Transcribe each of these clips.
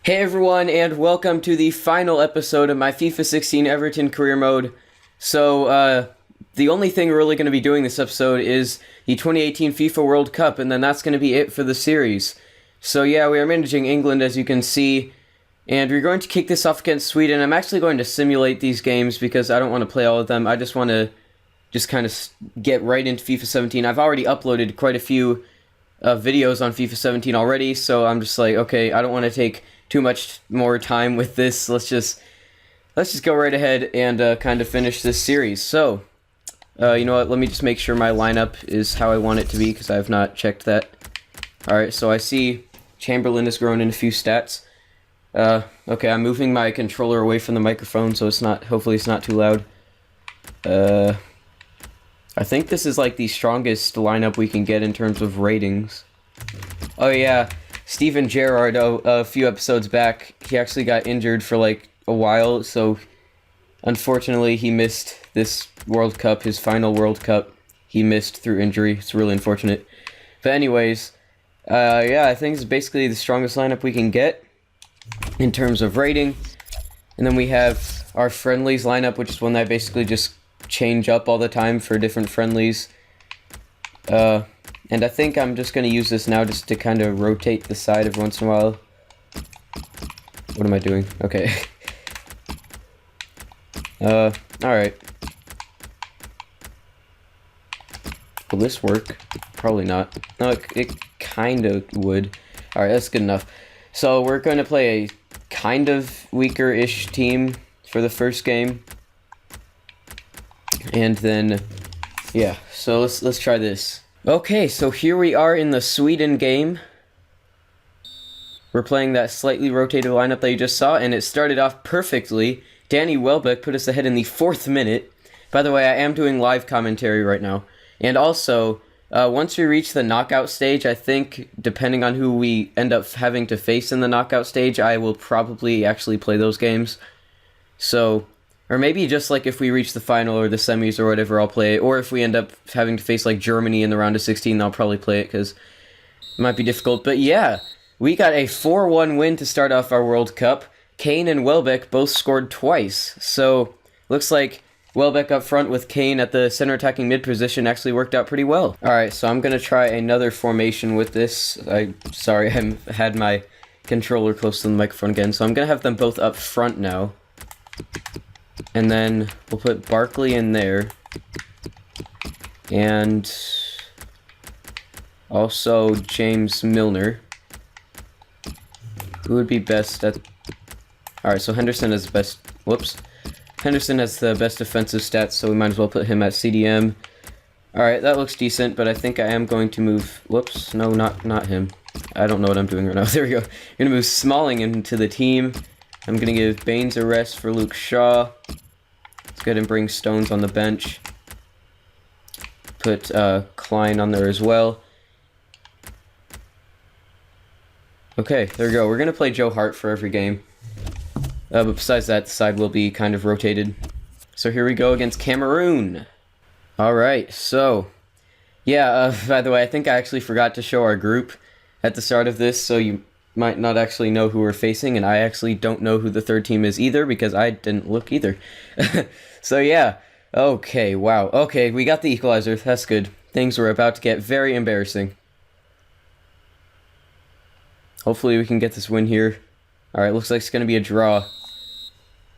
Hey everyone, and welcome to the final episode of my FIFA 16 Everton career mode. The only thing we're really going to be doing this episode is the 2018 FIFA World Cup, and then that's going to be it for the series. So yeah, we are managing England, as you can see, and we're going to kick this off against Sweden. I'm actually going to simulate these games because I don't want to play all of them. I just want to kind of get right into FIFA 17. I've already uploaded quite a few videos on FIFA 17 already, so I'm just like, okay, I don't want to take too much more time with this. Let's just go right ahead and kind of finish this series. So, you know what? Let me just make sure my lineup is how I want it to be because I have not checked that. All right, so I see Chamberlain has grown in a few stats. Okay, I'm moving my controller away from the microphone so it's not. Hopefully, it's not too loud. I think this is like the strongest lineup we can get in terms of ratings. Oh yeah. Steven Gerrard, a few episodes back, he actually got injured for like a while, so unfortunately he missed this World Cup, his final World Cup. He missed through injury. It's really unfortunate. But anyways, yeah, I think it's basically the strongest lineup we can get in terms of rating. And then we have our friendlies lineup, which is one that I basically just change up all the time for different friendlies. And I think I'm just going to use this now just to kind of rotate the side every once in a while. What am I doing? Okay. Alright. Will this work? Probably not. No, it kind of would. Alright, that's good enough. So we're going to play a kind of weaker-ish team for the first game. And then, yeah, so let's try this. Okay, so here we are in the Sweden game. We're playing that slightly rotated lineup that you just saw, and it started off perfectly. Danny Welbeck put us ahead in the 4th minute. By the way, I am doing live commentary right now. And also, once we reach the knockout stage, I think, depending on who we end up having to face in the knockout stage, I will probably actually play those games. So, or maybe just like if we reach the final or the semis or whatever, I'll play it. Or if we end up having to face like Germany in the round of 16, I'll probably play it because it might be difficult. But yeah, we got a 4-1 win to start off our World Cup. Kane and Welbeck both scored twice. So looks like Welbeck up front with Kane at the center attacking mid position actually worked out pretty well. Alright, so I'm going to try another formation with this. Sorry, I had my controller close to the microphone again. So I'm going to have them both up front now. And then we'll put Barkley in there. And also James Milner. Who would be best at... Alright, so Henderson has the best... Whoops. Henderson has the best defensive stats, so we might as well put him at CDM. Alright, that looks decent, but I think I am going to move... Whoops. No, not him. I don't know what I'm doing right now. There we go. I'm going to move Smalling into the team. I'm going to give Baines a rest for Luke Shaw. Let's go ahead and bring Stones on the bench. Put Klein on there as well. Okay, there we go. We're going to play Joe Hart for every game. But besides that, the side will be kind of rotated. So here we go against Cameroon. Alright, so... Yeah, by the way, I think I actually forgot to show our group at the start of this, so you might not actually know who we're facing, and I actually don't know who the third team is either, because I didn't look either. So yeah, okay, wow. Okay, we got the equalizer, that's good. Things were about to get very embarrassing. Hopefully we can get this win here. Alright, looks like it's going to be a draw.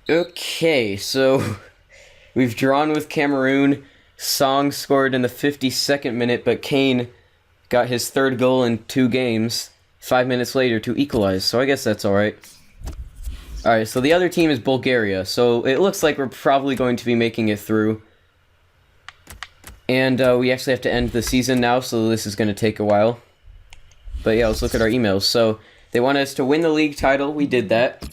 Okay, so we've drawn with Cameroon. Song scored in the 52nd minute, but Kane got his 3rd goal in 2 games. 5 minutes later to equalize, so I guess that's alright. Alright, so the other team is Bulgaria, so it looks like we're probably going to be making it through. And we actually have to end the season now, so this is going to take a while. But yeah, let's look at our emails. So, they want us to win the league title, we did that.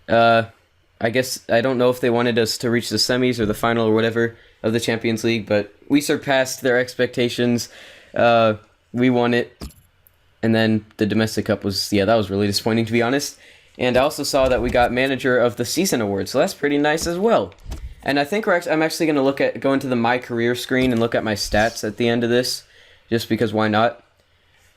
I guess, I don't know if they wanted us to reach the semis or the final or whatever of the Champions League, but we surpassed their expectations. We won it. And then the domestic cup was, yeah, that was really disappointing, to be honest. And I also saw that we got Manager of the Season award, so that's pretty nice as well. And I think I'm actually going to go into the My Career screen and look at my stats at the end of this, just because why not?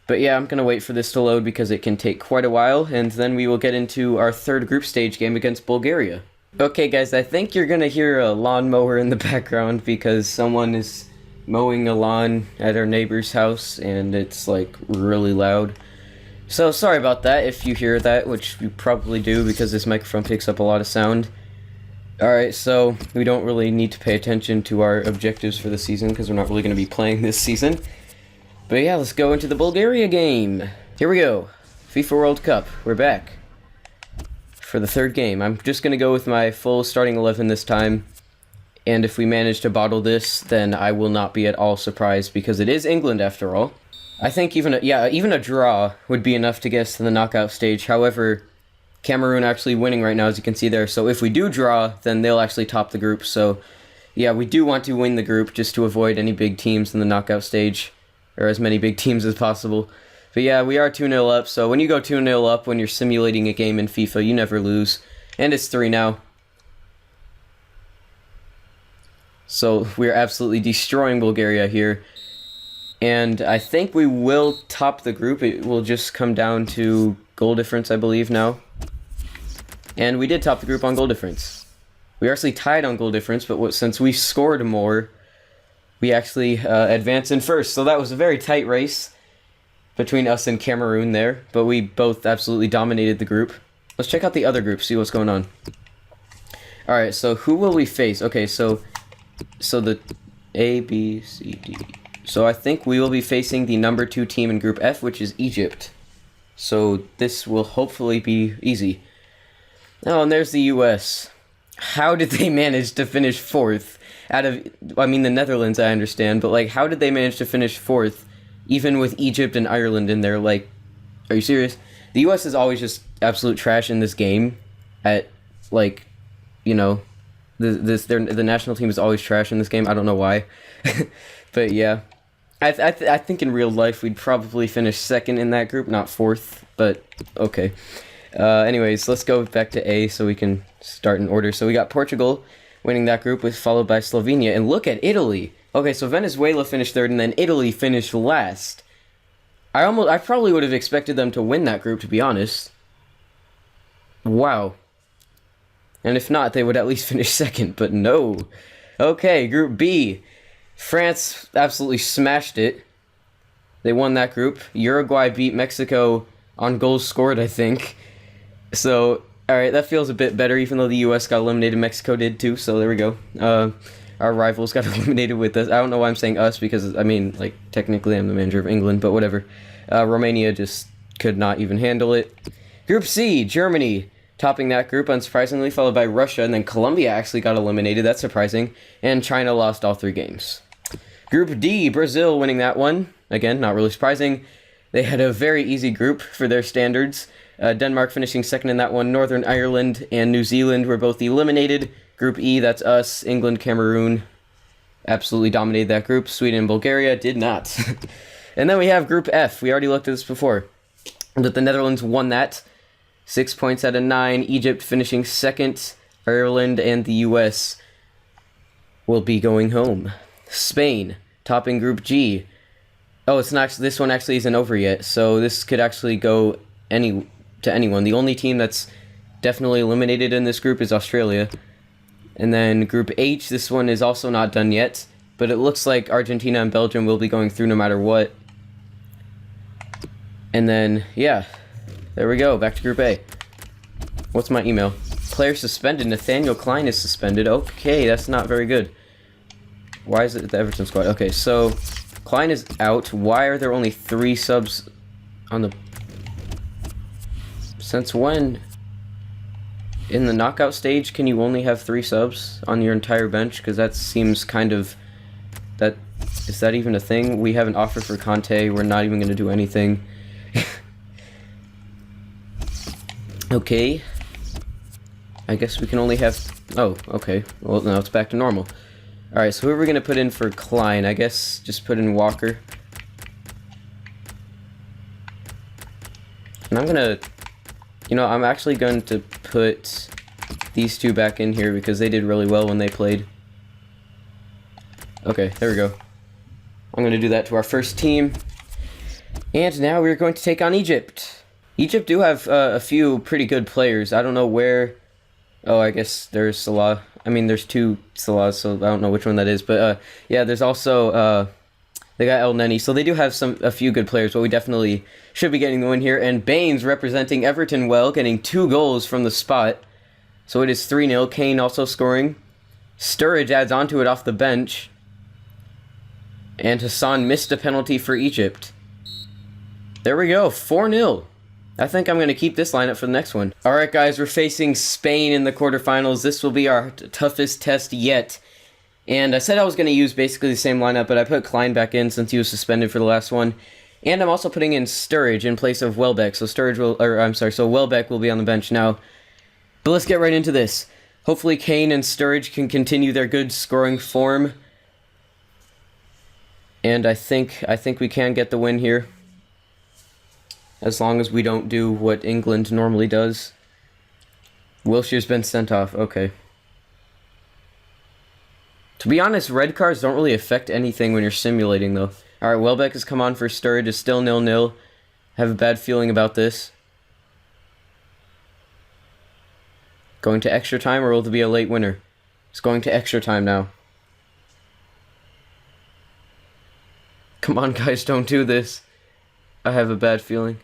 But yeah, I'm going to wait for this to load because it can take quite a while, and then we will get into our third group stage game against Bulgaria. Okay guys, I think you're going to hear a lawnmower in the background because someone is mowing a lawn at our neighbor's house, and it's like really loud. So sorry about that if you hear that, which you probably do because this microphone picks up a lot of sound. Alright, so we don't really need to pay attention to our objectives for the season because we're not really going to be playing this season. But yeah, let's go into the Bulgaria game. Here we go. FIFA World Cup. We're back for the third game. I'm just going to go with my full starting 11 this time. And if we manage to bottle this, then I will not be at all surprised because it is England after all. I think even a draw would be enough to get us to the knockout stage. However, Cameroon actually winning right now, as you can see there. So if we do draw, then they'll actually top the group. So yeah, we do want to win the group just to avoid any big teams in the knockout stage, or as many big teams as possible. But yeah, we are 2-0 up. So when you go 2-0 up when you're simulating a game in FIFA, you never lose. And it's 3 now. So we're absolutely destroying Bulgaria here. And I think we will top the group. It will just come down to goal difference, I believe, now. And we did top the group on goal difference. We are actually tied on goal difference, but since we scored more, we actually advanced in first. So that was a very tight race between us and Cameroon there. But we both absolutely dominated the group. Let's check out the other group, see what's going on. Alright, so who will we face? Okay, so the A, B, C, D. So I think we will be facing the number 2 team in Group F, which is Egypt. So this will hopefully be easy. Oh, and there's the US. How did they manage to finish 4th? I mean, the Netherlands, I understand, but, like, how did they manage to finish 4th, even with Egypt and Ireland in there? Like, are you serious? The US is always just absolute trash in this game. At, like, you know, the national team is always trash in this game. I don't know why. But, yeah. I think in real life we'd probably finish 2nd in that group, not 4th, but okay. Anyways, let's go back to A so we can start in order. So we got Portugal winning that group, followed by Slovenia, and look at Italy. Okay, so Venezuela finished 3rd, and then Italy finished last. I probably would have expected them to win that group, to be honest. Wow. And if not, they would at least finish 2nd, but no. Okay, Group B. France absolutely smashed it. They won that group. Uruguay beat Mexico on goals scored, I think. So, alright, that feels a bit better, even though the US got eliminated. Mexico did too, so there we go. Our rivals got eliminated with us. I don't know why I'm saying us, because, I mean, like, technically I'm the manager of England, but whatever. Romania just could not even handle it. Group C, Germany topping that group, unsurprisingly, followed by Russia, and then Colombia actually got eliminated. That's surprising. And China lost all 3 games. Group D, Brazil winning that one. Again, not really surprising. They had a very easy group for their standards. Denmark finishing 2nd in that one. Northern Ireland and New Zealand were both eliminated. Group E, that's us. England, Cameroon absolutely dominated that group. Sweden and Bulgaria did not. And then we have Group F. We already looked at this before. But the Netherlands won that. 6 points out of 9. Egypt finishing 2nd. Ireland and the US will be going home. Spain topping Group G. Oh, it's not. This one actually isn't over yet, so this could actually go to anyone. The only team that's definitely eliminated in this group is Australia. And then Group H, this one is also not done yet, but it looks like Argentina and Belgium will be going through no matter what. And then, yeah, there we go. Back to Group A. What's my email? Player suspended. Nathaniel Klein is suspended. Okay, that's not very good. Why is it the Everton squad? Okay, so Klein is out. Why are there only 3 subs on the... Since when? In the knockout stage, can you only have 3 subs on your entire bench? Because that seems kind of... Is that even a thing? We have an offer for Conte. We're not even going to do anything. Okay. I guess we can only have... Oh, okay. Well, now it's back to normal. Alright, so who are we going to put in for Klein? I guess just put in Walker. And I'm going to... You know, I'm actually going to put these 2 back in here because they did really well when they played. Okay, there we go. I'm going to do that to our first team. And now we're going to take on Egypt. Egypt do have a few pretty good players. I don't know where... Oh, I guess there's Salah. I mean, there's two Salahs, so I don't know which one that is. But yeah, there's also... They got El Neni, so they do have a few good players, but we definitely should be getting the win here. And Baines representing Everton well, getting 2 goals from the spot. So it is 3-0. Kane also scoring. Sturridge adds onto it off the bench. And Hassan missed a penalty for Egypt. There we go, 4-0. I think I'm going to keep this lineup for the next one. Alright guys, we're facing Spain in the quarterfinals. This will be our toughest test yet. And I said I was going to use basically the same lineup, but I put Klein back in since he was suspended for the last one. And I'm also putting in Sturridge in place of Welbeck. So so Welbeck will be on the bench now. But let's get right into this. Hopefully Kane and Sturridge can continue their good scoring form. And I think we can get the win here. As long as we don't do what England normally does. Wilshere's been sent off. Okay. To be honest, red cards don't really affect anything when you're simulating, though. Alright, Welbeck has come on for Sturridge. It's still 0-0. I have a bad feeling about this. Going to extra time, or will it be a late winner? It's going to extra time now. Come on, guys, don't do this. I have a bad feeling.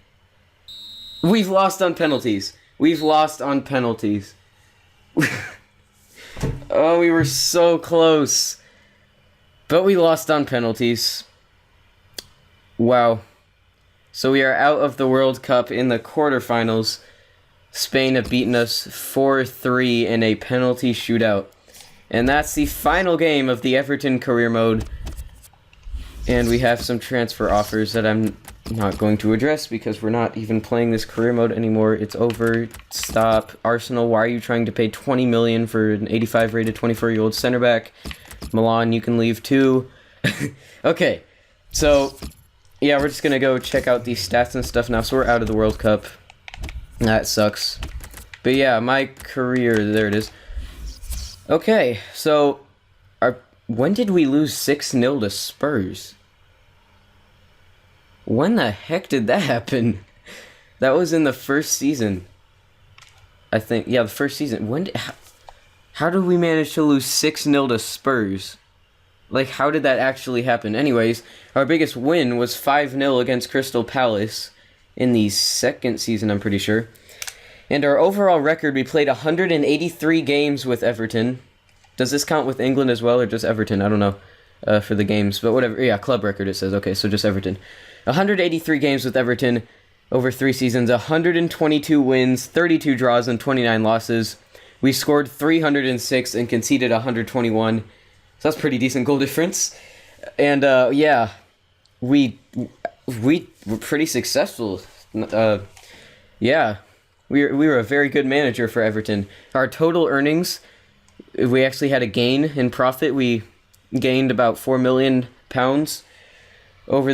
We've lost on penalties. We've lost on penalties. Oh, we were so close. But we lost on penalties. Wow. So we are out of the World Cup in the quarterfinals. Spain have beaten us 4-3 in a penalty shootout. And that's the final game of the Everton career mode. And we have some transfer offers that I'm not going to address because we're not even playing this career mode anymore. It's over. Stop. Arsenal, why are you trying to pay 20 million for an 85 rated 24-year-old center back? Milan, you can leave too. Okay. So, yeah, we're just going to go check out these stats and stuff now. So we're out of the World Cup. That sucks. But yeah, my career, there it is. Okay, so when did we lose 6-0 to Spurs? When the heck did that happen? That was in the first season. I think, yeah, the first season. How did we manage to lose 6-0 to Spurs? Like, how did that actually happen? Anyways, our biggest win was 5-0 against Crystal Palace in the second season, I'm pretty sure. And our overall record, we played 183 games with Everton. Does this count with England as well, or just Everton? I don't know for the games, but whatever. Yeah, club record it says. Okay, so just Everton. 183 games with Everton over 3 seasons, 122 wins, 32 draws, and 29 losses. We scored 306 and conceded 121. So that's pretty decent goal difference. And yeah, we were pretty successful. Yeah, we were a very good manager for Everton. Our total earnings, we actually had a gain in profit. We gained about £4 million over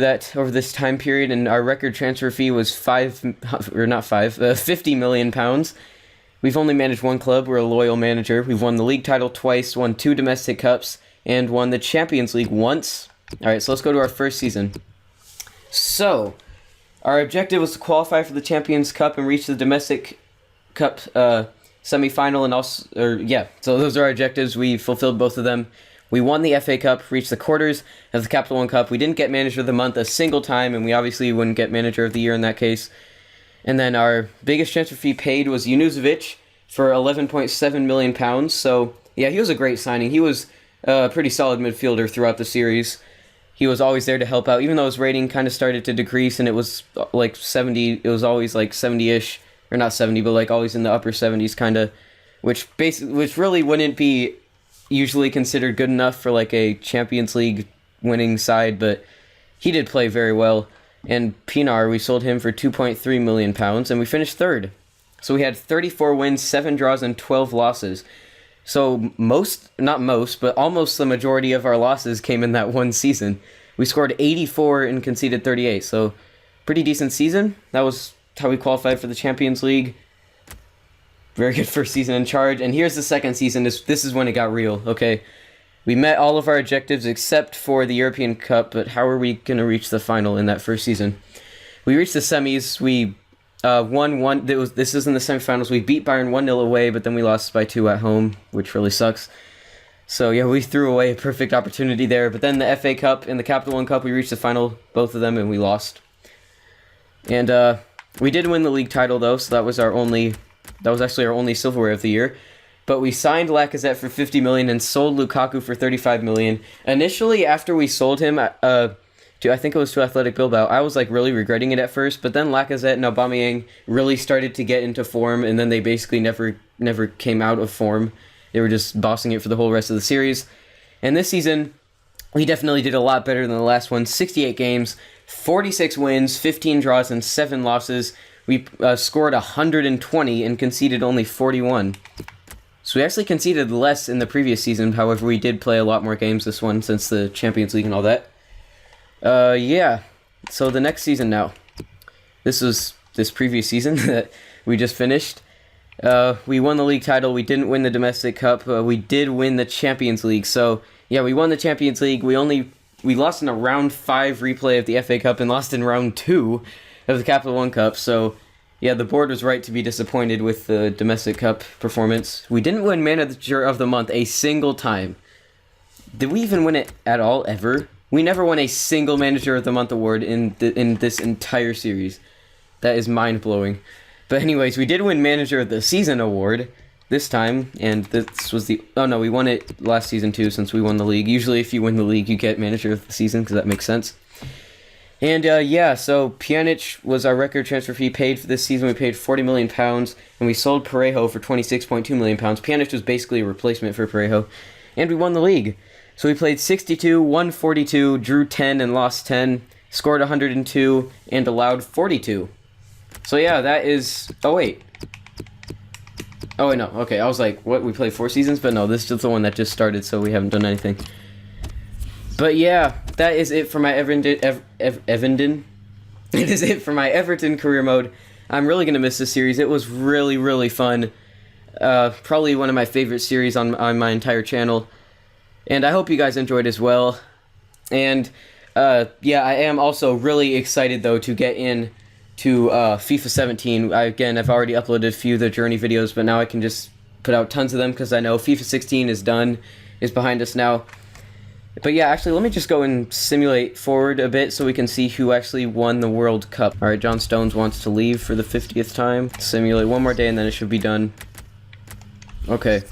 this time period, and our record transfer fee was 50 million pounds. We've only managed one club. We're a loyal manager. We've won the league title twice, won 2 domestic cups, and won the Champions League once. All right, so let's go to our first season. So, our objective was to qualify for the Champions Cup and reach the domestic cup semi-final, and also, so those are our objectives. We fulfilled both of them. We won the FA Cup, reached the quarters of the Capital One Cup. We didn't get Manager of the Month a single time, and we obviously wouldn't get Manager of the Year in that case. And then our biggest transfer fee paid was Junuzovic for £11.7 million. So, yeah, he was a great signing. He was a pretty solid midfielder throughout the series. He was always there to help out, even though his rating kind of started to decrease, and it was like 70. It was always like 70-ish, or not 70, but like always in the upper 70s, kind of, which really wouldn't be usually considered good enough for like a Champions League winning side, but he did play very well. And Pinar, we sold him for £2.3 million, and we finished third. So we had 34 wins, 7 draws, and 12 losses. So almost the majority of our losses came in that one season. We scored 84 and conceded 38, so pretty decent season. That was how we qualified for the Champions League. Very good first season in charge. And here's the second season. This is when it got real, okay? We met all of our objectives except for the European Cup, but how are we going to reach the final in that first season? we reached the semis. We won one. This is in the semifinals. We beat Bayern 1-0 away, but then we lost by 2 at home, which really sucks. So yeah, we threw away a perfect opportunity there. But then the FA Cup and the Capital One Cup, we reached the final, both of them, and we lost. And we did win the league title though, so that was actually our only silverware of the year. But we signed Lacazette for 50 million and sold Lukaku for 35 million. Initially, after we sold him, I think it was to Athletic Bilbao, I was like really regretting it at first. But then Lacazette and Aubameyang really started to get into form, and then they basically never came out of form. They were just bossing it for the whole rest of the series. And this season, we definitely did a lot better than the last one. 68 games, 46 wins, 15 draws, and 7 losses. We scored 120 and conceded only 41. So we actually conceded less in the previous season. However, we did play a lot more games this one since the Champions League and all that. Yeah. So the next season now. This was this previous season that we just finished. We won the league title. We didn't win the domestic cup. We did win the Champions League. So yeah, we won the Champions League. We lost in a round 5 replay of the FA Cup and lost in round 2 of the Capital One Cup. So yeah, the board was right to be disappointed with the domestic cup performance. We didn't win Manager of the Month a single time. Did we even win it at all, ever? We never won a single Manager of the Month award in this entire series. That is mind-blowing. But anyways, we did win Manager of the Season award this time, and this was the... Oh no, we won it last season too, since we won the league. Usually if you win the league, you get Manager of the Season, because that makes sense. And yeah, so Pjanic was our record transfer fee paid for this season. We paid £40 million, and we sold Parejo for £26.2 million. Pjanic was basically a replacement for Parejo, and we won the league. So we played 62, won 42, drew 10 and lost 10, scored 102, and allowed 42. So yeah, that is... Oh wait, no, okay, I was like, what, we played 4 seasons? But no, this is the one that just started, so we haven't done anything. But yeah, that is it for my Everton. It is it for my Everton career mode. I'm really going to miss this series. It was really, really fun. Probably one of my favorite series on my entire channel. And I hope you guys enjoyed as well. And yeah, I am also really excited, though, to get in to FIFA 17. I've already uploaded a few of the Journey videos, but now I can just put out tons of them because I know FIFA 16 is done, is behind us now. But yeah, actually, let me just go and simulate forward a bit so we can see who actually won the World Cup. Alright, John Stones wants to leave for the 50th time. Simulate one more day and then it should be done. Okay.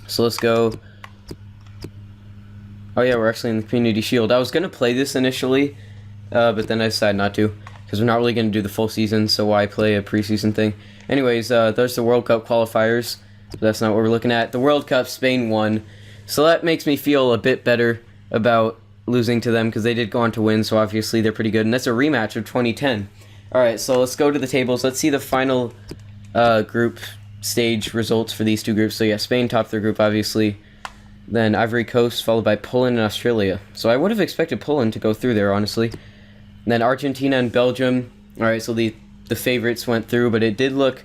So let's go. Oh yeah, we're actually in the Community Shield. I was going to play this initially, but then I decided not to. Because we're not really going to do the full season, so why play a preseason thing? Anyways, there's the World Cup qualifiers. But that's not what we're looking at. The World Cup, Spain won. So that makes me feel a bit better about losing to them because they did go on to win, so obviously they're pretty good. And that's a rematch of 2010. Alright, so let's go to the tables. Let's see the final group stage results for these two groups. So yeah, Spain topped their group, obviously. Then Ivory Coast, followed by Poland and Australia. So I would have expected Poland to go through there, honestly. And then Argentina and Belgium. Alright, so the favorites went through, but it did look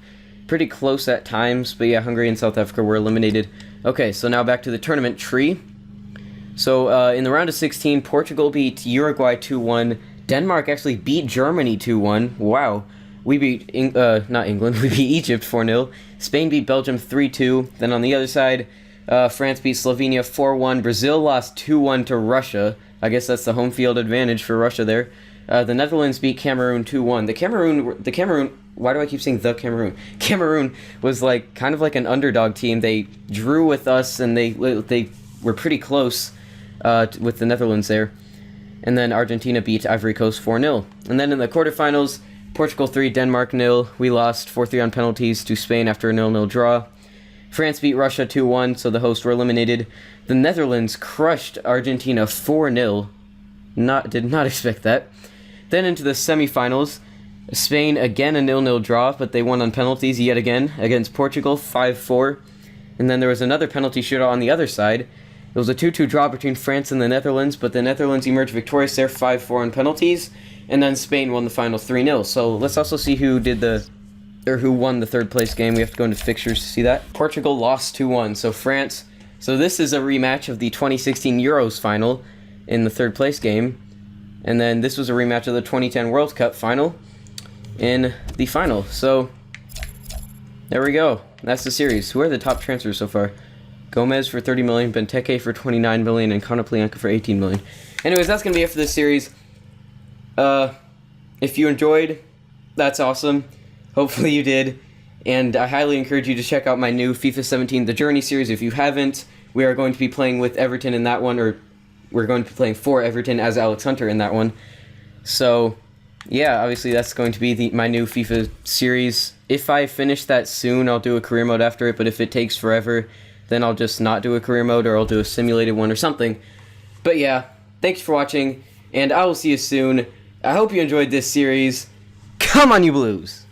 pretty close at times. But yeah, Hungary and South Africa were eliminated. Okay, so now back to the tournament tree. So in the round of 16, Portugal beat Uruguay 2-1. Denmark actually beat Germany 2-1. Wow. We beat, not England, we beat Egypt 4-0. Spain beat Belgium 3-2. Then on the other side, France beat Slovenia 4-1. Brazil lost 2-1 to Russia. I guess that's the home field advantage for Russia there. The Netherlands beat Cameroon 2-1. The Cameroon, why do I keep saying the Cameroon? Cameroon was like kind of like an underdog team. They drew with us, and they were pretty close with the Netherlands there. And then Argentina beat Ivory Coast 4-0. And then in the quarterfinals, Portugal 3, Denmark 0. We lost 4-3 on penalties to Spain after a 0-0 draw. France beat Russia 2-1, so the hosts were eliminated. The Netherlands crushed Argentina 4-0. Did not expect that. Then into the semifinals, Spain again a 0-0 draw, but they won on penalties yet again against Portugal 5-4. And then there was another penalty shootout on the other side. It was a 2-2 draw between France and the Netherlands, but the Netherlands emerged victorious there 5-4 on penalties, and then Spain won the final 3-0. So let's also see who won the third place game. We have to go into fixtures to see that. Portugal lost 2-1, so this is a rematch of the 2016 Euros final in the third place game. And then this was a rematch of the 2010 World Cup final in the final. So there we go. That's the series. Who are the top transfers so far? Gomez for 30 million, Benteke for 29 million, and Konoplyanka for 18 million. Anyways, that's going to be it for this series. If you enjoyed, that's awesome. Hopefully you did. And I highly encourage you to check out my new FIFA 17 The Journey series. If you haven't, we are going to be playing with Everton in that one, or we're going to be playing for Everton as Alex Hunter in that one. So, yeah, obviously that's going to be my new FIFA series. If I finish that soon, I'll do a career mode after it, but if it takes forever, then I'll just not do a career mode, or I'll do a simulated one or something. But yeah, thanks for watching, and I will see you soon. I hope you enjoyed this series. Come on, you Blues!